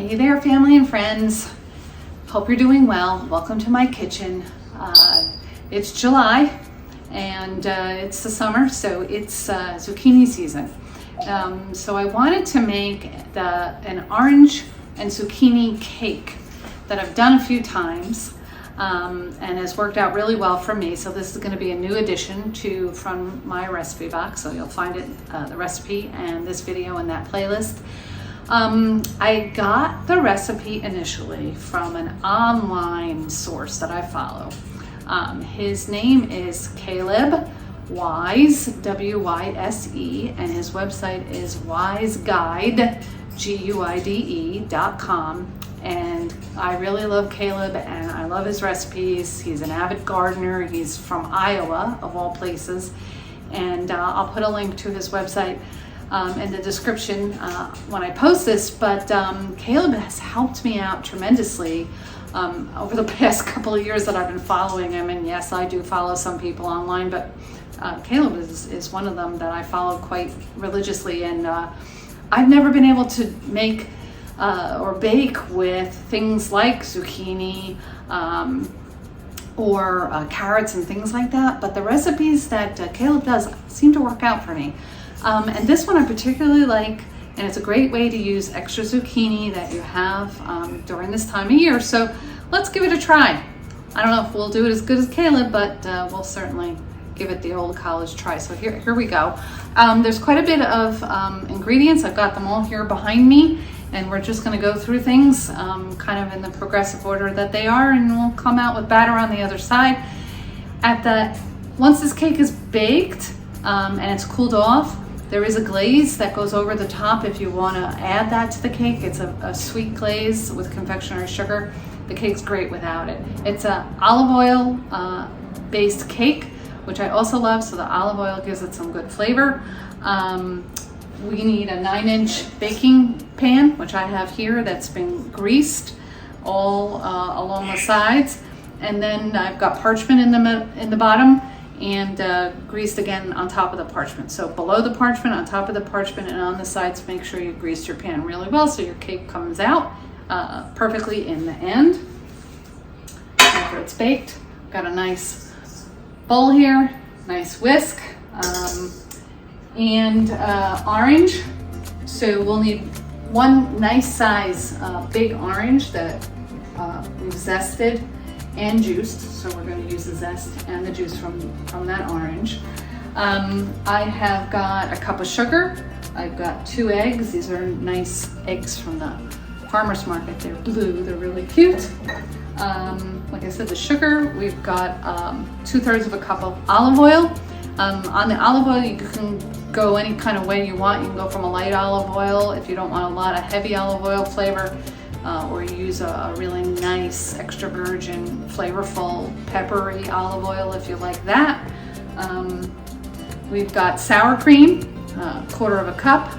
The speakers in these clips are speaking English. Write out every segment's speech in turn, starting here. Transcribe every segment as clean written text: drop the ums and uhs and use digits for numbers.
Hey there, family and friends. Hope you're doing well. Welcome to my kitchen. It's July and it's the summer, so it's zucchini season. So I wanted to make an orange and zucchini cake that I've done a few times and has worked out really well for me. So this is going to be a new addition from my recipe box. So you'll find it, the recipe and this video in that playlist. I got the recipe initially from an online source that I follow. His name is Kaleb Wyse, W-Y-S-E, and his website is wiseguide, Guide.com. And I really love Kaleb and I love his recipes. He's an avid gardener. He's from Iowa, of all places. And I'll put a link to his website in the description when I post this, but Kaleb has helped me out tremendously over the past couple of years that I've been following him. And yes, I do follow some people online, but Kaleb is one of them that I follow quite religiously. And I've never been able to make or bake with things like zucchini or carrots and things like that, but the recipes that Kaleb does seem to work out for me. And this one I particularly like, and it's a great way to use extra zucchini that you have during this time of year. So let's give it a try. I don't know if we'll do it as good as Kaleb, but we'll certainly give it the old college try. So here we go. There's quite a bit of ingredients. I've got them all here behind me, and we're just going to go through things kind of in the progressive order that they are, and we'll come out with batter on the other side. Once this cake is baked and it's cooled off, there is a glaze that goes over the top if you want to add that to the cake. It's a sweet glaze with confectionery sugar. The cake's great without it. It's a olive oil based cake, which I also love, so the olive oil gives it some good flavor. We need a 9-inch baking pan, which I have here, that's been greased all along the sides. And then I've got parchment in the bottom, and greased again on top of the parchment. So below the parchment, on top of the parchment, and on the sides, make sure you grease your pan really well so your cake comes out perfectly in the end after it's baked. Got a nice bowl here, nice whisk, and orange. So we'll need one nice size big orange that we've zested and juiced, so we're going to use the zest and the juice from that orange. I have got a cup of sugar. I've got 2 eggs. These are nice eggs from the farmer's market. They're blue, they're really cute. Like I said, the sugar, we've got 2/3 of a cup of olive oil. On the olive oil, you can go any kind of way you want. You can go from a light olive oil if you don't want a lot of heavy olive oil flavor, or you use a really nice extra virgin, flavorful, peppery olive oil if you like that. We've got sour cream, 1/4 of a cup.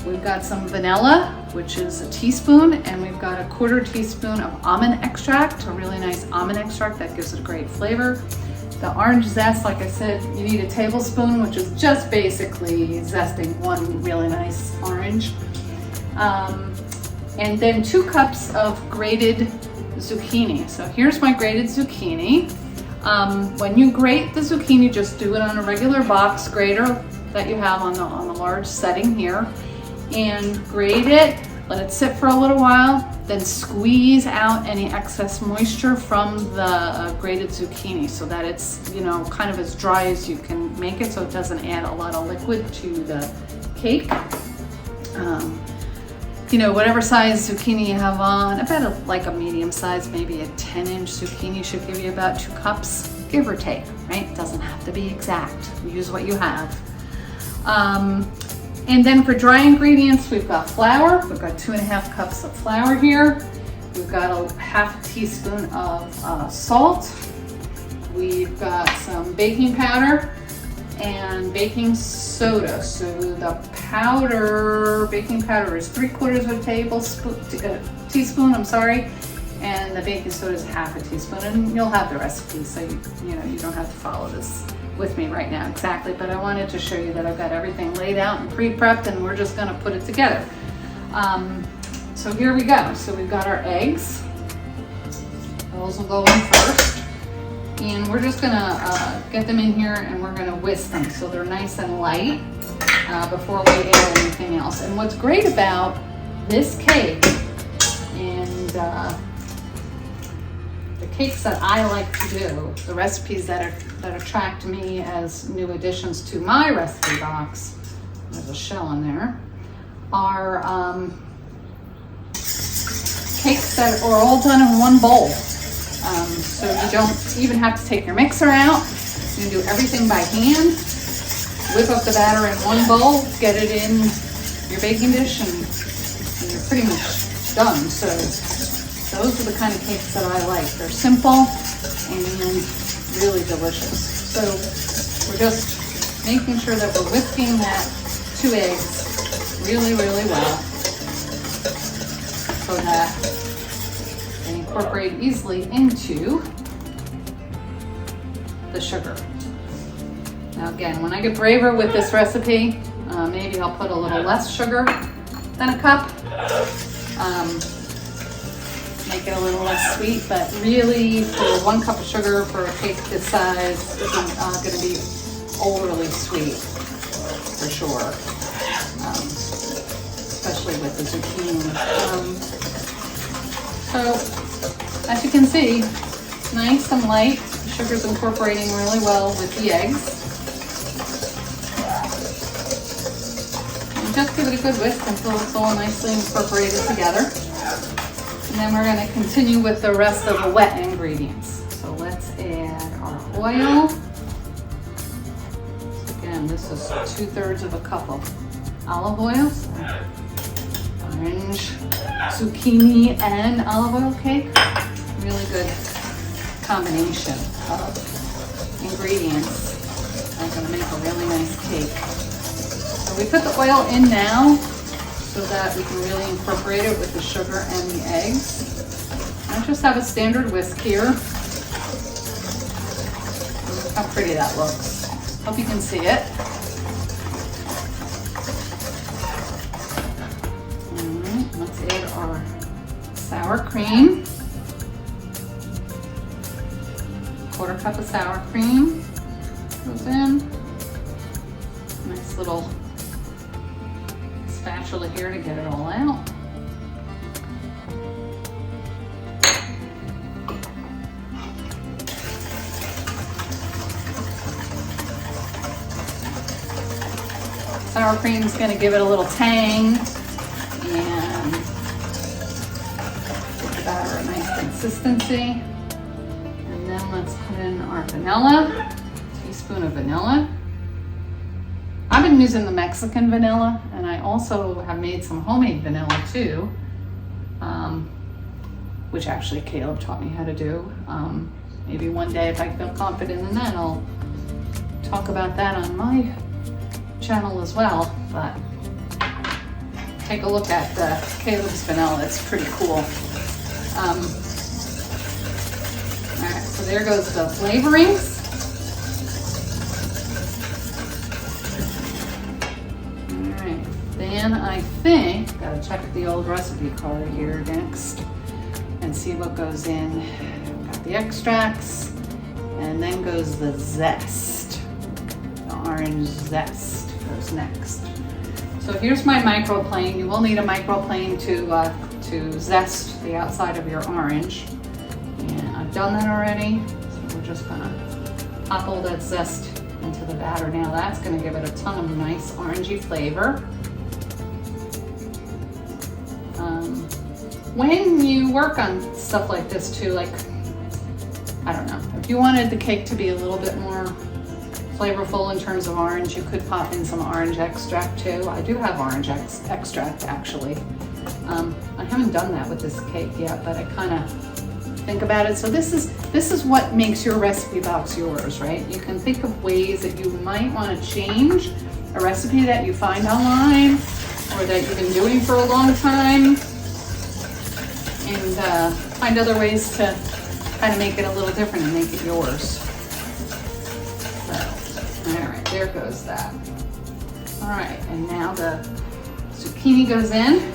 We've got some vanilla, which is a teaspoon, and we've got a 1/4 teaspoon of almond extract, a really nice almond extract that gives it a great flavor. The orange zest, like I said, you need a tablespoon, which is just basically zesting one really nice orange. And then 2 cups of grated zucchini. So here's my grated zucchini. When you grate the zucchini, just do it on a regular box grater that you have on the large setting here, and grate it. Let it sit for a little while, then squeeze out any excess moisture from the grated zucchini so that it's, kind of as dry as you can make it, so it doesn't add a lot of liquid to the cake. Whatever size zucchini you have on, about like a medium size, maybe a 10-inch zucchini should give you about 2 cups, give or take, right? It doesn't have to be exact. Use what you have. And then for dry ingredients, we've got flour. We've got 2.5 cups of flour here. We've got a 1/2 teaspoon of salt. We've got some baking powder and baking soda. So the baking powder is 3/4 teaspoon, and the baking soda is 1/2 teaspoon. And you'll have the recipe, so you don't have to follow this with me right now exactly, but I wanted to show you that I've got everything laid out and pre-prepped, and we're just going to put it together. So here we go. So we've got our eggs. Those will go in first. And we're just gonna get them in here and we're gonna whisk them so they're nice and light before we add anything else. And what's great about this cake and the cakes that I like to do, the recipes that attract me as new additions to my recipe box, there's a shell in there, are cakes that are all done in one bowl. So you don't even have to take your mixer out. You can do everything by hand, whip up the batter in one bowl, get it in your baking dish, and you're pretty much done. So those are the kind of cakes that I like. They're simple and really delicious. So we're just making sure that we're whisking that 2 eggs really, really well so that they incorporate easily into the sugar. Now again, when I get braver with this recipe, maybe I'll put a little less sugar than a cup. Make it a little less sweet, but really for 1 cup of sugar for a cake this size isn't going to be overly sweet for sure, especially with the zucchini. So as you can see, nice and light. The sugar's incorporating really well with the eggs. And just give it a good whisk until it's all nicely incorporated together. And then we're going to continue with the rest of the wet ingredients. So let's add our oil. So again, this is 2/3 of a cup of olive oil. So orange, zucchini, and olive oil cake. Really good combination of ingredients. I'm going to make a really nice cake. So we put the oil in now so that we can really incorporate it with the sugar and the eggs. I just have a standard whisk here. Look how pretty that looks. Hope you can see it. All right, let's add our sour cream. 1/4 cup of sour cream goes in. Nice little spatula here to get it all out. Sour cream is going to give it a little tang and give the batter a nice consistency. And then let's put in our vanilla, a teaspoon of vanilla. I've been using the Mexican vanilla, and I also have made some homemade vanilla too, which actually Kaleb taught me how to do. Maybe one day if I feel confident in that, I'll talk about that on my channel as well. But take a look at Kaleb's vanilla, it's pretty cool. All right, so there goes the flavorings. Then I think, gotta check the old recipe card here next and see what goes in. Got the extracts, and then goes the zest. The orange zest goes next. So here's my microplane. You will need a microplane to zest the outside of your orange. And I've done that already, so we're just gonna pop all that zest into the batter now. That's gonna give it a ton of nice orangey flavor. When you work on stuff like this too, like, I don't know, if you wanted the cake to be a little bit more flavorful in terms of orange, you could pop in some orange extract too. I do have orange extract actually. I haven't done that with this cake yet, but I kind of think about it. So this is what makes your recipe box yours, right? You can think of ways that you might want to change a recipe that you find online or that you've been doing for a long time, and find other ways to kind of make it a little different and make it yours. So, all right, there goes that. All right, and now the zucchini goes in.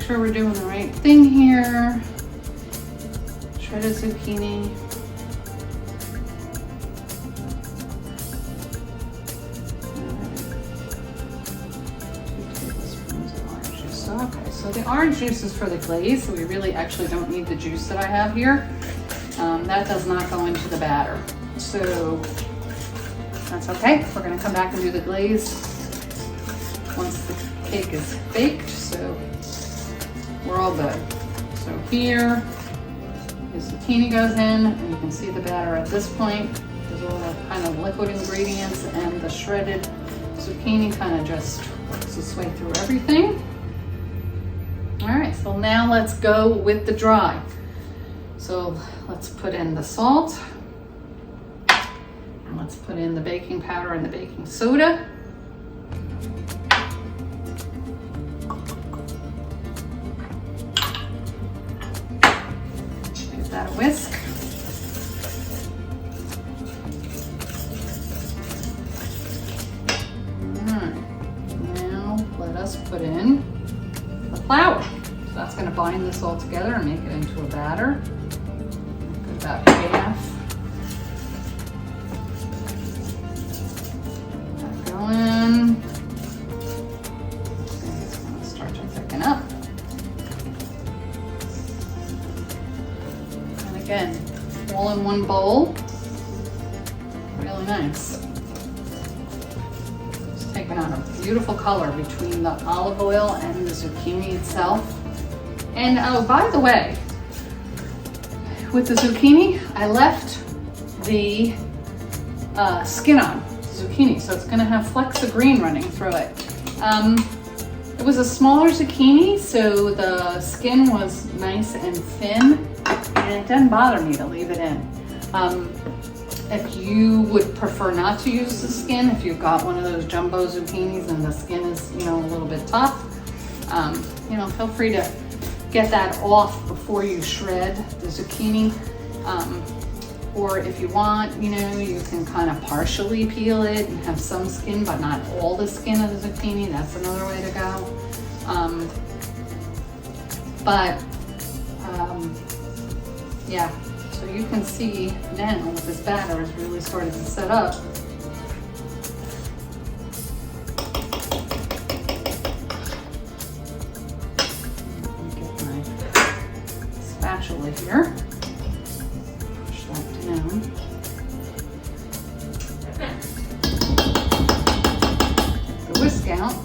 sure we're doing the right thing here. Shredded zucchini. Okay, so the orange juice is for the glaze, so we really actually don't need the juice that I have here. That does not go into the batter. So that's okay. We're gonna come back and do the glaze once the cake is baked, so we're all good. So here, the zucchini goes in, and you can see the batter at this point. There's all the kind of liquid ingredients, and the shredded zucchini kind of just works its way through everything. All right, so now let's go with the dry. So let's put in the salt, and let's put in the baking powder and the baking soda. Give that a whisk. All right, now let us put in the flour. So that's going to bind this all together and make it into a batter. Put about half. That going. It's going to start to thicken up. And again, all in one bowl. Really nice. It's taking on a beautiful color between the olive oil and the zucchini itself. And oh, by the way, with the zucchini, I left the skin on zucchini, so it's going to have flecks of green running through it. It was a smaller zucchini, so the skin was nice and thin, and it didn't bother me to leave it in. If you would prefer not to use the skin, if you've got one of those jumbo zucchinis and the skin is, a little bit tough, feel free to get that off before you shred the zucchini. Or if you want, you can kind of partially peel it and have some skin, but not all the skin of the zucchini. That's another way to go. Yeah, so you can see now that this batter is really starting to set up. Spatula here. Push that down. Take the whisk out.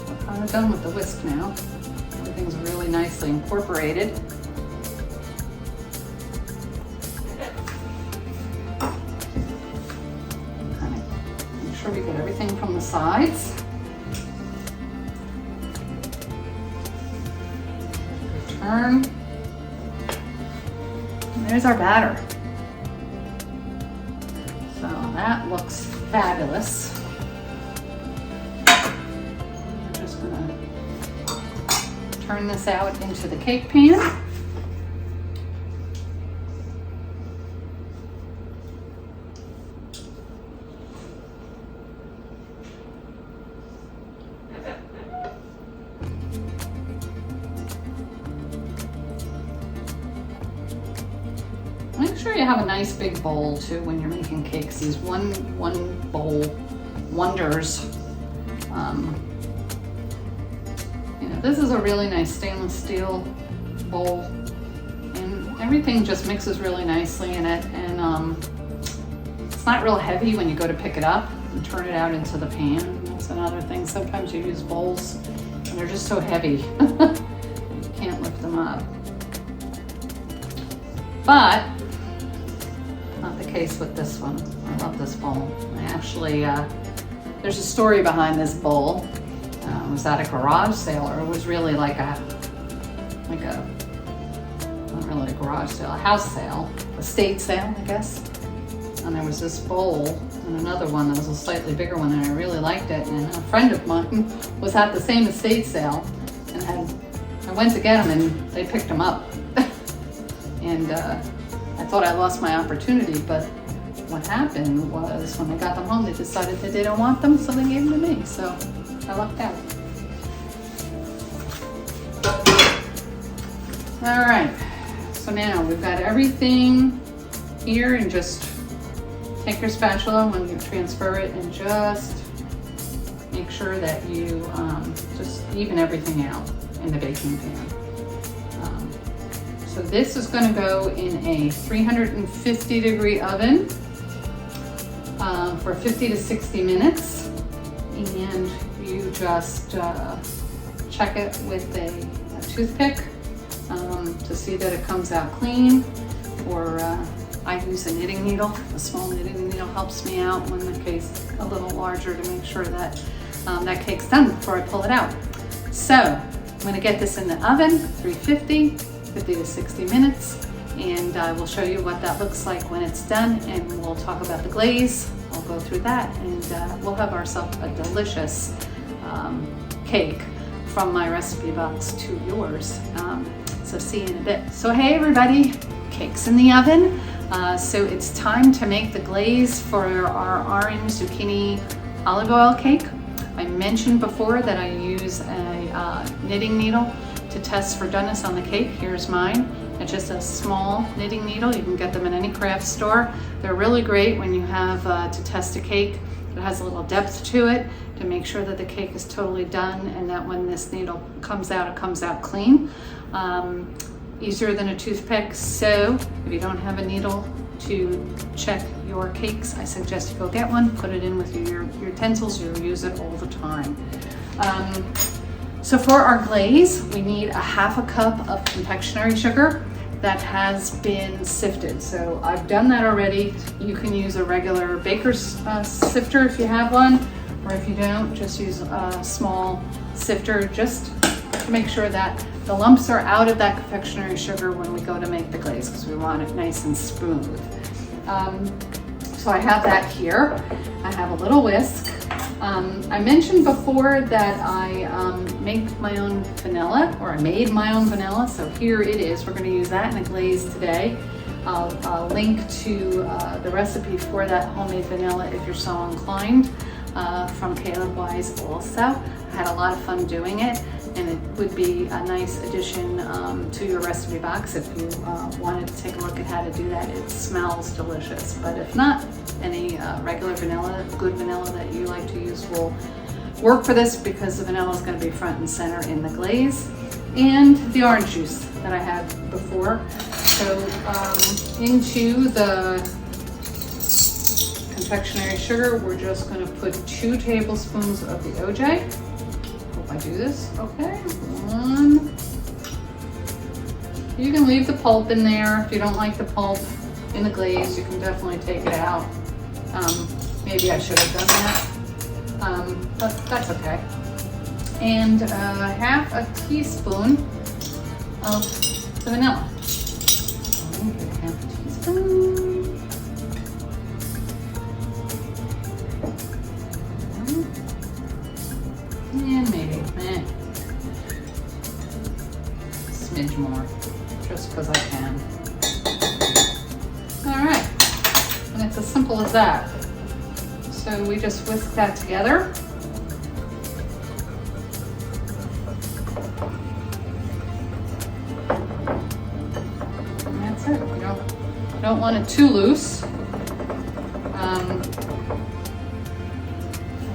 We're kind of done with the whisk now. Everything's really nicely incorporated. Kind of make sure we get everything from the sides. Turn. And there's our batter. So that looks fabulous. I'm just gonna turn this out into the cake pan. Make sure you have a nice big bowl too when you're making cakes. These one bowl wonders. This is a really nice stainless steel bowl, and everything just mixes really nicely in it. And it's not real heavy when you go to pick it up and turn it out into the pan. That's another thing. Sometimes you use bowls and they're just so heavy you can't lift them up. But not the case with this one. I love this bowl. I actually, there's a story behind this bowl. It was at a garage sale, or it was really like a, not really a garage sale, a house sale, estate sale, I guess. And there was this bowl and another one that was a slightly bigger one, and I really liked it. And a friend of mine was at the same estate sale, and I went to get them, and they picked them up. And I thought I lost my opportunity, but what happened was when they got them home, they decided that they didn't want them, so they gave them to me. So I lucked out. All right, so now we've got everything here, and just take your spatula when you transfer it and just make sure that you just even everything out in the baking pan. So this is going to go in a 350-degree oven for 50 to 60 minutes, and you just check it with a toothpick to see that it comes out clean, or I use a knitting needle. A small knitting needle helps me out when the cake's a little larger, to make sure that that cake's done before I pull it out. So I'm going to get this in the oven, 350, 50 to 60 minutes, and I will show you what that looks like when it's done, and we'll talk about the glaze. I'll go through that, and we'll have ourselves a delicious cake from my recipe box to yours. So see you in a bit. So hey everybody, cake's in the oven. So it's time to make the glaze for our orange zucchini olive oil cake. I mentioned before that I use a knitting needle to test for doneness on the cake. Here's mine. It's just a small knitting needle. You can get them in any craft store. They're really great when you have to test a cake. It has a little depth to it to make sure that the cake is totally done, and that when this needle comes out, it comes out clean. Easier than a toothpick. So if you don't have a needle to check your cakes, I suggest you go get one, put it in with your utensils. You'll use it all the time. So for our glaze, we need a half a cup of confectionery sugar that has been sifted. So I've done that already. You can use a regular baker's sifter if you have one, or if you don't, just use a small sifter, just to make sure that the lumps are out of that confectionery sugar when we go to make the glaze, because we want it nice and smooth. So I have that here. I have a little whisk. I mentioned before that I make my own vanilla, or I made my own vanilla, so here it is. We're going to use that in a glaze today. I'll link to the recipe for that homemade vanilla if you're so inclined, from Kaleb Wyse also. I had a lot of fun doing it, and it would be a nice addition to your recipe box if you wanted to take a look at how to do that. It smells delicious, but if not, any regular vanilla, good vanilla that you like to use will work for this, because the vanilla is going to be front and center in the glaze. And the orange juice that I had before. So into the confectionery sugar, we're just going to put 2 tablespoons of the OJ. Hope I do this okay. 1. You can leave the pulp in there. If you don't like the pulp in the glaze, you can definitely take it out. Maybe I should have done that, but that's okay. And half a teaspoon of the vanilla. Half a teaspoon. And maybe a smidge more, just because I can. All right, and it's as simple as that. So we just whisk that together. And that's it. You don't want it too loose.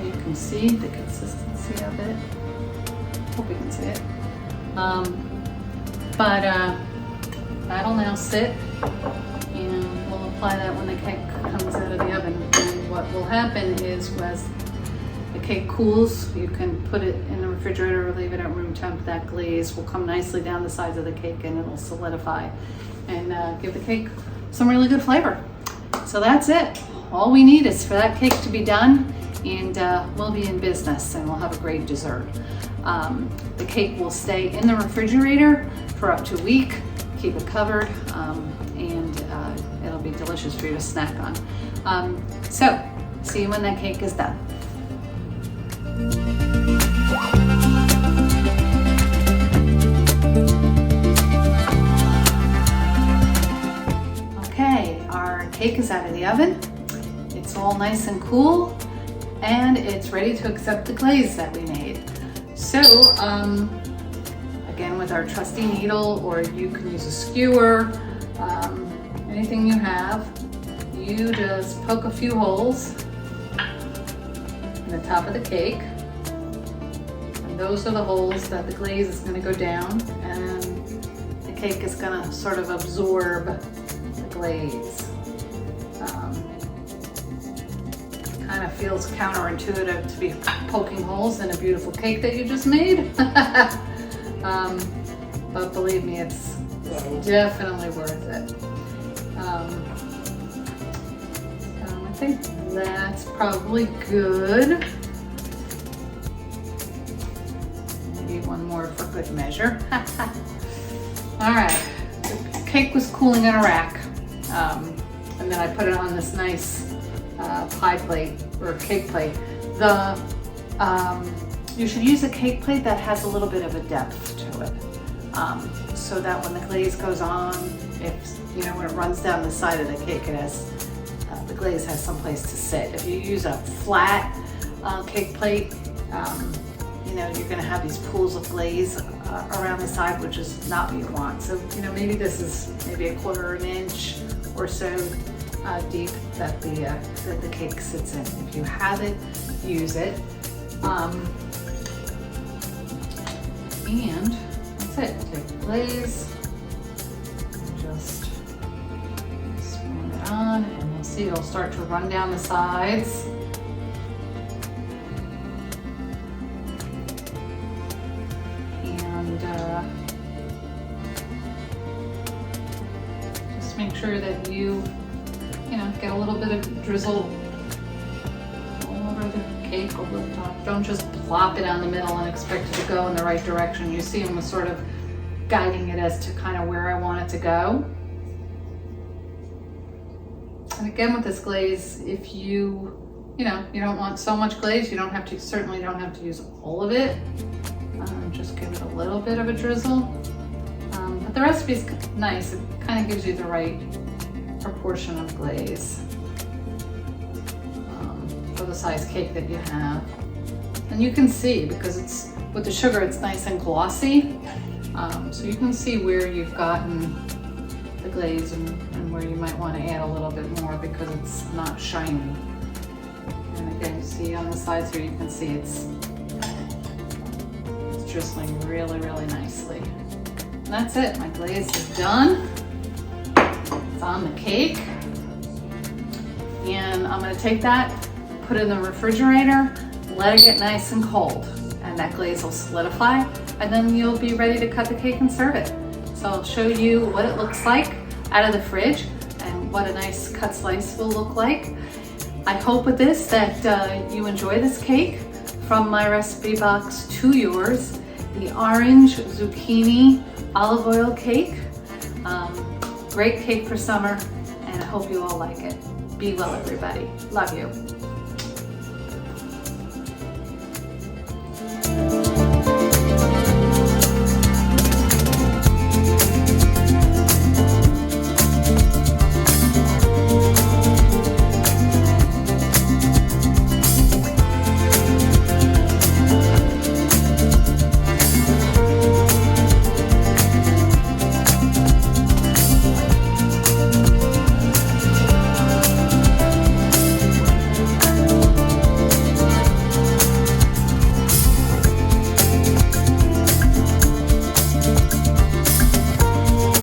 You can see the consistency of it. Hope you can see it. But that'll now sit, and we'll apply that when the cake comes out of the oven. And what will happen is, as the cake cools, you can put it in the refrigerator or leave it at room temp. That glaze will come nicely down the sides of the cake, and it'll solidify and give the cake some really good flavor. So that's it. All we need is for that cake to be done, and we'll be in business, and we'll have a great dessert. The cake will stay in the refrigerator for up to a week. Keep it covered, and it'll be delicious for you to snack on. So see you when that cake is done. Okay, our cake is out of the oven. It's all nice and cool, and it's ready to accept the glaze that we made. So I again with our trusty needle, or you can use a skewer, anything you have. You just poke a few holes in the top of the cake. And those are the holes that the glaze is going to go down, and the cake is going to sort of absorb the glaze. Kind of feels counterintuitive to be poking holes in a beautiful cake that you just made. But believe me, it's definitely worth it. I think that's probably good. Maybe one more for good measure. All right, the cake was cooling in a rack, and then I put it on this nice pie plate or cake plate. You should use a cake plate that has a little bit of a depth to it, so that when the glaze goes on, when it runs down the side of the cake, it has the glaze has some place to sit. If you use a flat cake plate, you're going to have these pools of glaze around the side, which is not what you want. So maybe this is maybe a 1/4 inch or so deep that the cake sits in. If you have it, use it. And that's it. Take the glaze, just spoon it on, and you'll see it'll start to run down the sides. And just make sure that you get a little bit of drizzle all over the cake, over the top. Don't just plop it down the middle and expect it to go in the right direction. You see I'm sort of guiding it as to kind of where I want it to go. And again with this glaze, if you don't want so much glaze, certainly don't have to use all of it. Just give it a little bit of a drizzle. But the recipe's nice. It kind of gives you the right proportion of glaze for the size cake that you have. And you can see, because it's with the sugar, it's nice and glossy. So you can see where you've gotten the glaze and where you might want to add a little bit more because it's not shiny. And again, you see on the sides here, you can see it's drizzling really, really nicely. And that's it. My glaze is done. It's on the cake. And I'm going to take that, put it in the refrigerator, let it get nice and cold, and that glaze will solidify, and then you'll be ready to cut the cake and serve it. So I'll show you what it looks like out of the fridge and what a nice cut slice will look like. I hope with this that you enjoy this cake from my recipe box to yours, the orange zucchini olive oil cake. Great cake for summer, and I hope you all like it. Be well, everybody. Love you.